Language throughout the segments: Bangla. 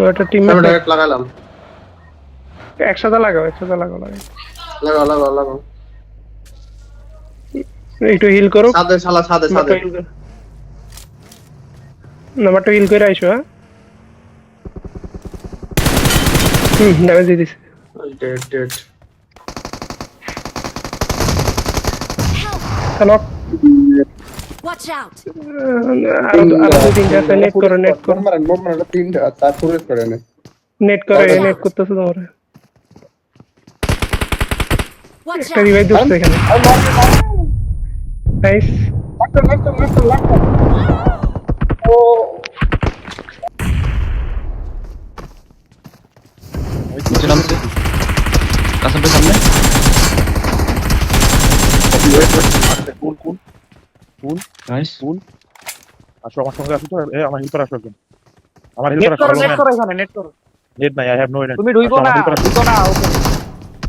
ওটা টিমমেট আমি ডাইরেক্ট লাগালাম। একসাথে লাগাও একসাথে লাগাও লাগাও লাগাও লাগাও লাগাও। একটু হিল করো ছাদে শালা ছাদে ছাদে। নাম্বারটা হিল করে আইসো হ্যাঁ ড্যামেজ দিয়ে this dead dead. Hello Watch out! আরো দুই তিনটা আছে নেট করো মোমরা তিনটা তার পুরো করে নে। নেট করে নেট করতেছো তোমার Watch একটা out! রিভাইভ দিচ্ছে এখানে নাইস লাগতো। ও नीचे नामसे कासम पे सामने কোন नाइस আসো আমার সঙ্গে আসো তো আমার হেল্পার আসো একজন আমার হেল্পার আসো নেট করো এখানে নেট করো নেট নাই আই হ্যাভ নো নেট তুমি ঢুইকো না ওকে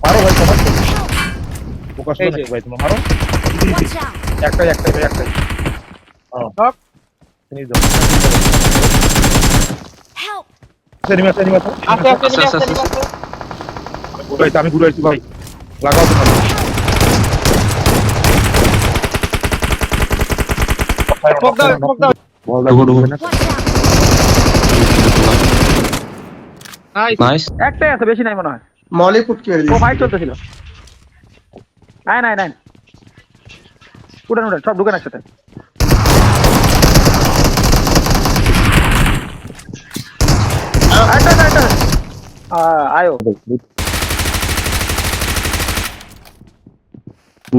মারো ভাই তোমার ফোকাস এই করো যে। নাকি ভাই তোমার মারো Watch out! একটাই হক। ফিনিশ দাও Help! সেরিমা আস্তে আস্তে নিয়ে আস্তে নিয়ে আস্তে আমি ঘুরে আসছি ভাই লাগাও তো স্মোক দাও স্মোক দাও Watch out! নাইস नाइस একটাই আছে বেশি নাই মনে হয় মলি ফুটকি মেরে ও দিয়েছে। ফাইট চলতেছিল নাই উড়ান সব ঢুকেন একসাথে একটা আয়ো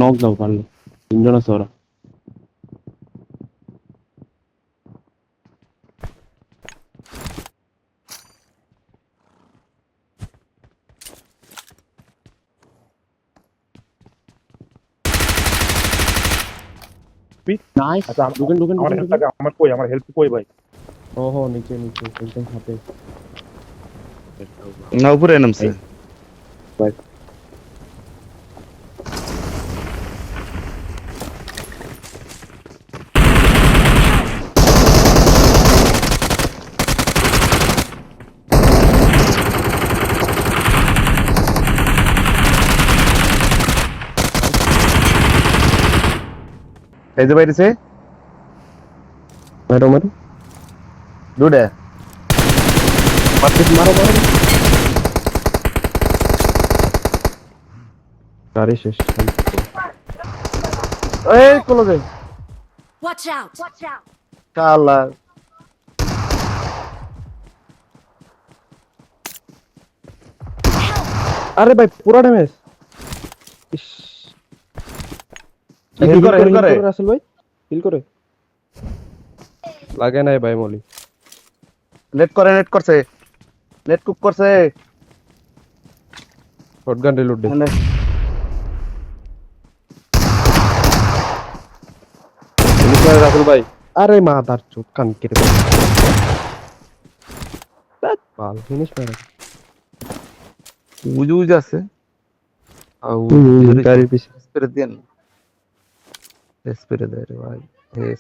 নক দাও পারলে তিনজন আছে ওরা নাইস আচ্ছা ঢুকেন আমার হেল্প লাগে আমার হেল্প কই ভাই ওহো নিচে একদম হাতে না উপরে নামছে এই যে বাইরেছে মারো দুডে মারো গাড়ি শেষ এই কোলো দে Watch out! Watch out! শালা আরে ভাই পুরো ড্যামেজ হিল করে রাসেল ভাই হিল করে লাগে নাই ভাই মলি নেট করছে নেট কুক করছে শটগান রিলোড দে রাসেল ভাই আরে মা তার চোখ কান কেটে পাল ফিনিশ মেরে উজ আছে আউ গাড়ির পিছে স্প্রে দেন স্প্রে দে রে ভাই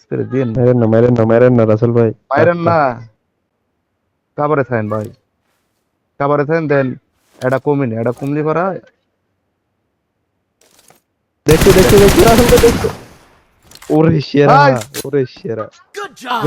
স্প্রে দেন মেরেন না রাসেল ভাই পাইরেন না কাবারে থাকেন ভাই কাবারে থাকেন দেন এটা কমলি করা দেখো রাসেল ভাই দেখো ওরে ভাই। সেরা Good job.